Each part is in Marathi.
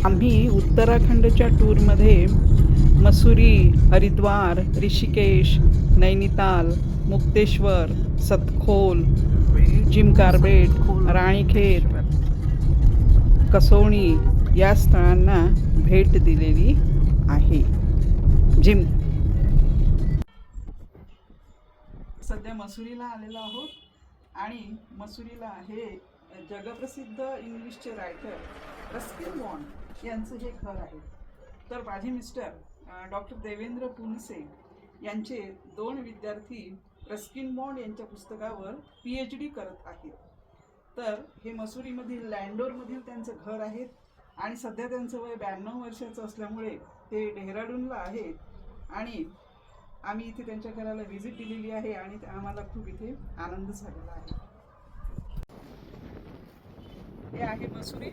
आम्ही उत्तराखंडच्या टूरमध्ये मसुरी, हरिद्वार, ऋषिकेश, नैनिताल, मुक्तेश्वर, सतखोल, जिम कार्बेट, राणीखेत, कसोळी या स्थळांना भेट दिलेली आहे. जिम सध्या मसुरीला आलेलो आहोत आणि मसुरीला हे जगप्रसिद्ध इंग्लिशचे रायटर रस्किन बॉन्ड यांचं हे घर आहे. तर माझे मिस्टर डॉक्टर देवेंद्र पुनसे यांचे 2 विद्यार्थी रस्किन बॉन्ड यांच्या पुस्तकावर PhD करत आहेत. तर हे मसुरीमधील लँडोरमधील त्यांचं घर आहे आणि सध्या त्यांचं वय 92 वर्षाचं असल्यामुळे ते डेहराडूनला आहेत. आणि आम्ही इथे त्यांच्या घराला व्हिजिट दिलेली आहे आणि आम्हाला खूप इथे आनंद झालेला आहे. हे आहे मसुरी.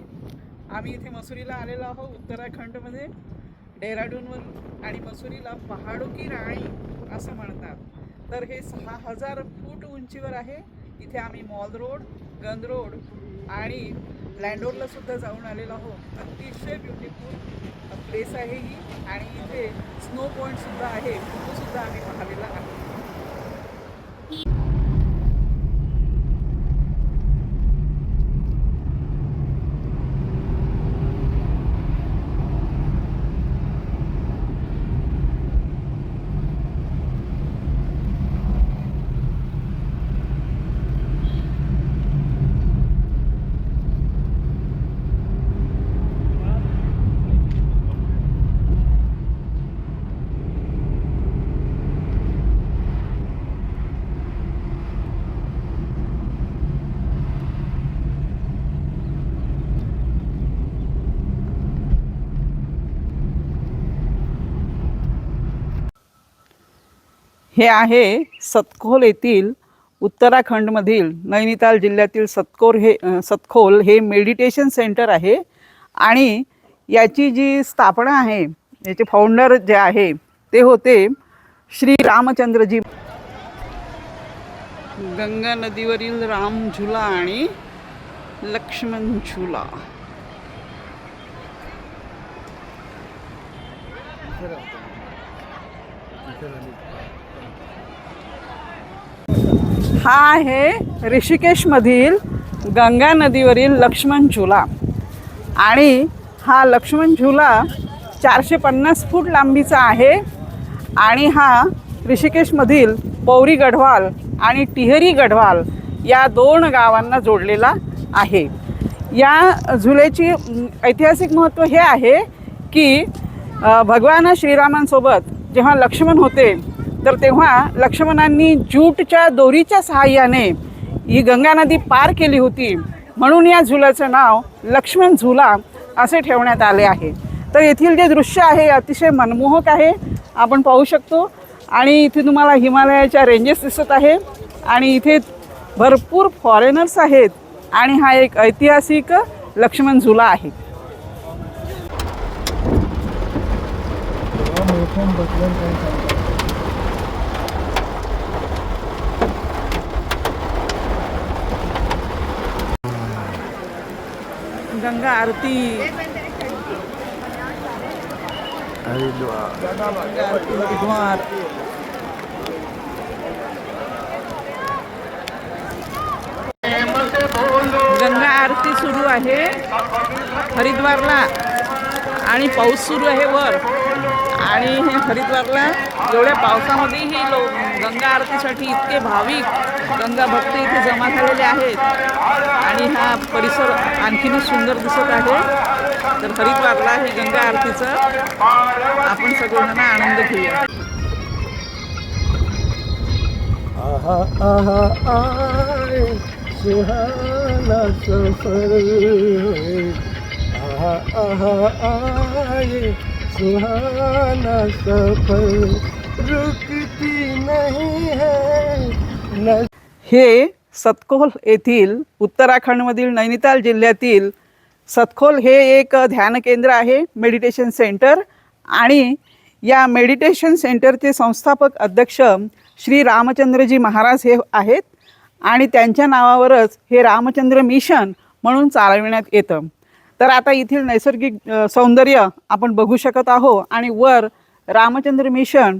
आम्ही इथे मसुरीला आलेलो आहोत उत्तराखंडमध्ये डेहराडूनवरून. आणि मसुरीला पहाडो की राणी असं म्हणतात. तर हे 6000 फूट उंचीवर आहे. इथे आम्ही मॉल रोड, गंद रोड आणि लँडोरला सुद्धा जाऊन आलेलो आहोत. अतिशय ब्युटिफुल प्लेस आहे ही. आणि इथे स्नो पॉईंट सुद्धा आहे, तो सुद्धा आम्ही पाहिलेला आहे. हे आहे सतखोल येथील उत्तराखंडमधील नैनिताल जिल्ह्यातील सतखोल हे मेडिटेशन सेंटर आहे. आणि याची जी स्थापना आहे, याचे फाउंडर जे आहे ते होते श्री रामचंद्रजी. गंगा नदीवरील राम झुला आणि लक्ष्मण झुला. हा आहे ऋषिकेशमधील गंगा नदीवरील लक्ष्मण झुला. आणि हा लक्ष्मण झुला 450 फूट लांबीचा आहे. आणि हा ऋषिकेशमधील पौरी गढवाल आणि टिहरी गढवाल या 2 गावांना जोडलेला आहे. या झुल्याची ऐतिहासिक महत्त्व हे आहे की भगवान श्रीरामांसोबत जेव्हा लक्ष्मण होते तर तेव्हा लक्ष्मणांनी ज्यूटच्या दोरीच्या सहाय्याने ही गंगा नदी पार केली होती. म्हणून या झुल्याचं नाव लक्ष्मण झुला असे ठेवण्यात आले आहे. तर येथील जे दृश्य आहे अतिशय मनमोहक आहे, आपण पाहू शकतो. आणि इथे तुम्हाला हिमालयाच्या रेंजेस दिसत आहे आणि इथे भरपूर फॉरेनर्स आहेत. आणि हा एक ऐतिहासिक लक्ष्मण झुला आहे. गंगा आरती, हरिद्वार. गंगा आरती सुरू आहे हरिद्वारला आणि पाऊस सुरू आहे वर. आणि हे हरिद्वारला एवढ्या पावसामध्येही गंगा आरतीसाठी इतके भाविक गंगा भक्त इथे जमा झालेले आहेत. आणि हा परिसर आणखीनच सुंदर दिसत आहे. तर हरिद्वारला हे गंगा आरतीचा आपण सगळ्यांना आनंद घेऊया. आहा आहा आए सुहाना सफर, आहा आहा आए सुहाना सफर, रुकती नहीं है. हे सतखोल येथील उत्तराखंडमधील नैनिताल जिल्ह्यातील सतखोल हे एक ध्यान केंद्र आहे, मेडिटेशन सेंटर. आणि या मेडिटेशन सेंटरचे संस्थापक अध्यक्ष श्री रामचंद्रजी महाराज हे आहेत. आणि त्यांच्या नावावरच हे रामचंद्र मिशन म्हणून चालविण्यात येतं. तर आता येथील नैसर्गिक सौंदर्य आपण बघू शकत आहोत आणि वर रामचंद्र मिशन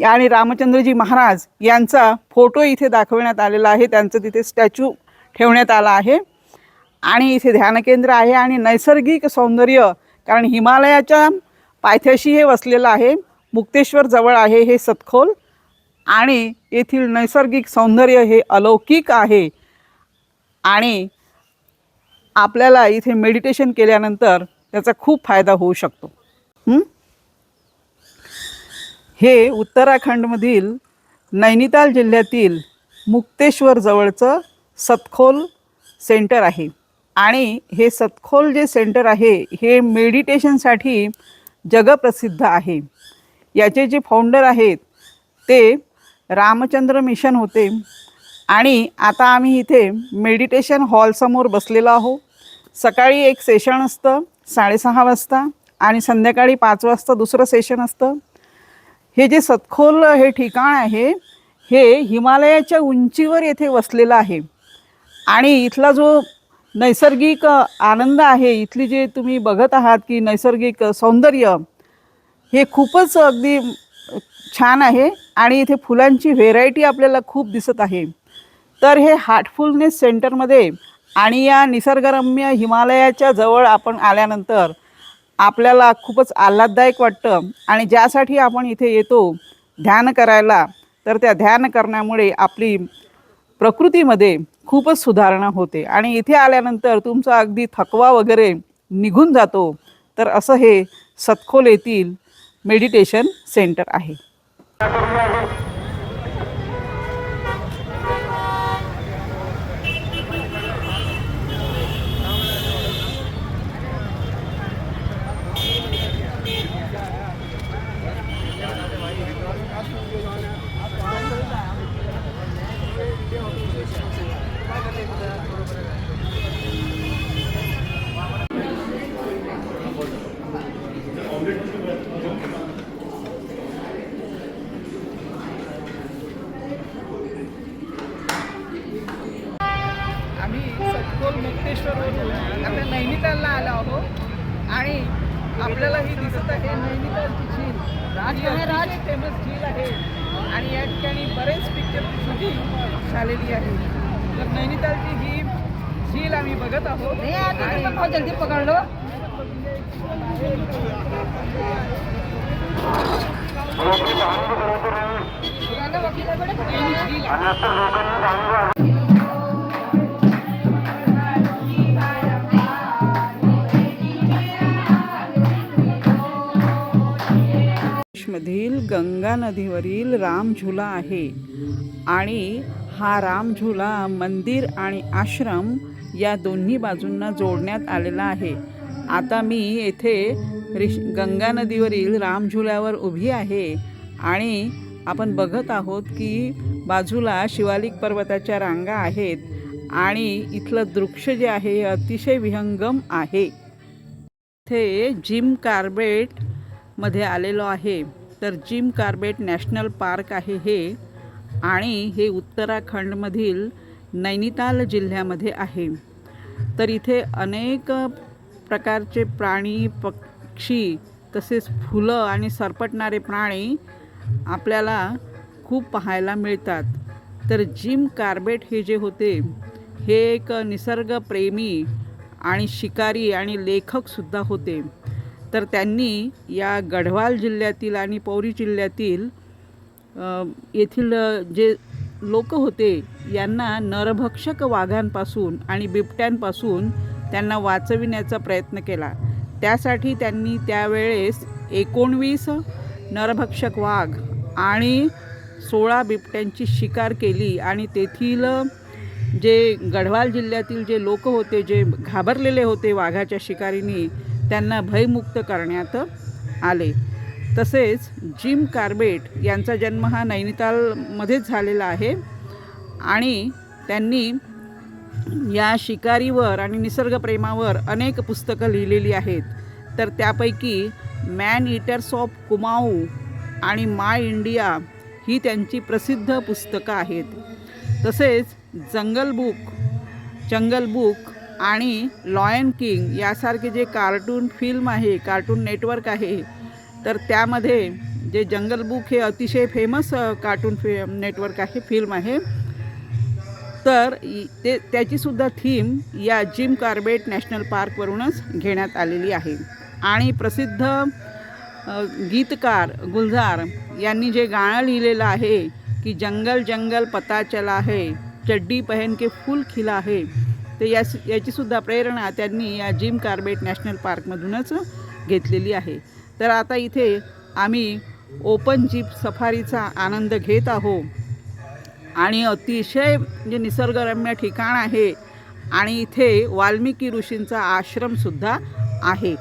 आणि रामचंद्रजी महाराज यांचा फोटो इथे दाखवण्यात आलेला आहे. त्यांचं तिथे स्टॅच्यू ठेवण्यात आला आहे आणि इथे ध्यान केंद्र आहे आणि नैसर्गिक सौंदर्य, कारण हिमालयाच्या पायथ्याशी हे वसलेलं आहे. मुक्तेश्वर जवळ आहे हे सतखोल आणि येथील नैसर्गिक सौंदर्य हे अलौकिक आहे आणि आपल्याला इथे मेडिटेशन केल्यानंतर त्याचा खूप फायदा होऊ शकतो. हे उत्तराखंडमधील नैनिताल जिल्ह्यातील मुक्तेश्वर जवळचं सतखोल सेंटर आहे आणि हे सतखोल जे सेंटर आहे हे मेडिटेशनसाठी जगप्रसिद्ध आहे. याचे जे फाउंडर आहेत ते रामचंद्र मिशन होते आणि आता आम्ही इथे मेडिटेशन हॉलसमोर बसलेलो आहोत. सकाळी एक सेशन असतं 6:30 वाजता आणि संध्याकाळी 5 वाजता दुसरं सेशन असतं. हे जे सतखोल हे ठिकाण आहे हे हिमालयाच्या उंचीवर येथे वसलेलं आहे आणि इथला जो नैसर्गिक आनंद आहे, इथली जे तुम्ही बघत आहात की नैसर्गिक सौंदर्य हे खूपच अगदी छान आहे आणि इथे फुलांची व्हेरायटी आपल्याला खूप दिसत आहे. तर हे हार्टफुलनेस सेंटरमध्ये आणि या निसर्गरम्य हिमालयाच्या जवळ आपण आल्यानंतर आपल्याला खूपच आल्हाददायक वाटतं आणि ज्यासाठी आपण इथे येतो ध्यान करायला, तर त्या ध्यान करण्यामुळे आपली प्रकृतीमध्ये खूपच सुधारणा होते आणि इथे आल्यानंतर तुमचा अगदी थकवा वगैरे निघून जातो. तर असं हे सतखोल येथील मेडिटेशन सेंटर आहे. आम्ही सतखोल मुक्तेश्वरवरून आता नैनितालला आलो आहोत आणि आपल्याला ही दिसत आहे नैनितालची झील. राज फेमस झील आहे आणि या ठिकाणी बरेच पिक्चर शूटिंग झालेली आहे. तर नैनितालची ही झील आम्ही बघत आहोत. जल्दी पकडलो. मधील गंगा नदीवरील रामझुला आहे आणि हा रामझुला मंदिर आणि आश्रम या दोन्ही बाजूंना जोडण्यात आलेला आहे. आता मी येथे गंगा नदीवरील रामझुल्यावर उभी आहे आणि आपण बघत आहोत की बाजूला शिवालिक पर्वताच्या रांगा आहेत आणि इथलं दृश्य जे आहे हे अतिशय विहंगम आहे. इथे जिम कार्बेट मध्ये आलेलो आहे. तर जिम कार्बेट नॅशनल पार्क आहे हे आणि हे उत्तराखंडमधील नैनिताल जिल्ह्यामध्ये आहे. तर इथे अनेक प्रकारचे प्राणी, पक्षी तसेच फुलं आणि सरपटणारे प्राणी आपल्याला खूप पाहायला मिळतात. तर जिम कार्बेट हे जे होते हे एक निसर्गप्रेमी आणि शिकारी आणि लेखकसुद्धा होते. तर त्यांनी या गढवाल जिल्ह्यातील आणि पौरी जिल्ह्यातील येथील जे लोक होते यांना नरभक्षक वाघांपासून आणि बिबट्यांपासून त्यांना वाचविण्याचा प्रयत्न केला. त्यासाठी त्यांनी त्यावेळेस 19 नरभक्षक वाघ आणि 16 बिबट्यांची शिकार केली आणि तेथील जे गढवाल जिल्ह्यातील जे लोक होते जे घाबरलेले होते वाघाच्या शिकारीने त्यांना भयमुक्त करण्यात आले. तसेच जिम कार्बेट यांचा जन्म हा नैनितालमध्येच झालेला आहे आणि त्यांनी या शिकारीवर आणि निसर्गप्रेमावर अनेक पुस्तकं लिहिलेली आहेत. तर त्यापैकी मॅन ईटर्स ऑफ कुमाऊ आणि माय इंडिया ही त्यांची प्रसिद्ध पुस्तकं आहेत. तसेच जंगल बुक आणि लॉयन किंग यासारखे जे कार्टून फिल्म आहे, कार्टून नेटवर्क आहे, तर त्यामध्ये जे जंगल बुक हे अतिशय फेमस कार्टून नेटवर्क आहे, फिल्म आहे. तर त्याचीसुद्धा थीम या जिम कॉर्बेट नॅशनल पार्कवरूनच घेण्यात आलेली आहे. आणि प्रसिद्ध गीतकार गुलजार यांनी जे गाणं लिहिलेलं आहे की जंगल जंगल पता चला है, चड्डी पहन के फूल खिला है, तर याचीसुद्धा प्रेरणा त्यांनी या जिम कॉर्बेट नॅशनल पार्कमधूनच घेतलेली आहे. तर आता इथे आम्ही ओपन जीप सफारीचा आनंद घेत आहोत आणि अतिशय म्हणजे निसर्गरम्य ठिकाण आहे आणि इथे वाल्मिकी ऋषींचा आश्रमसुद्धा आहे.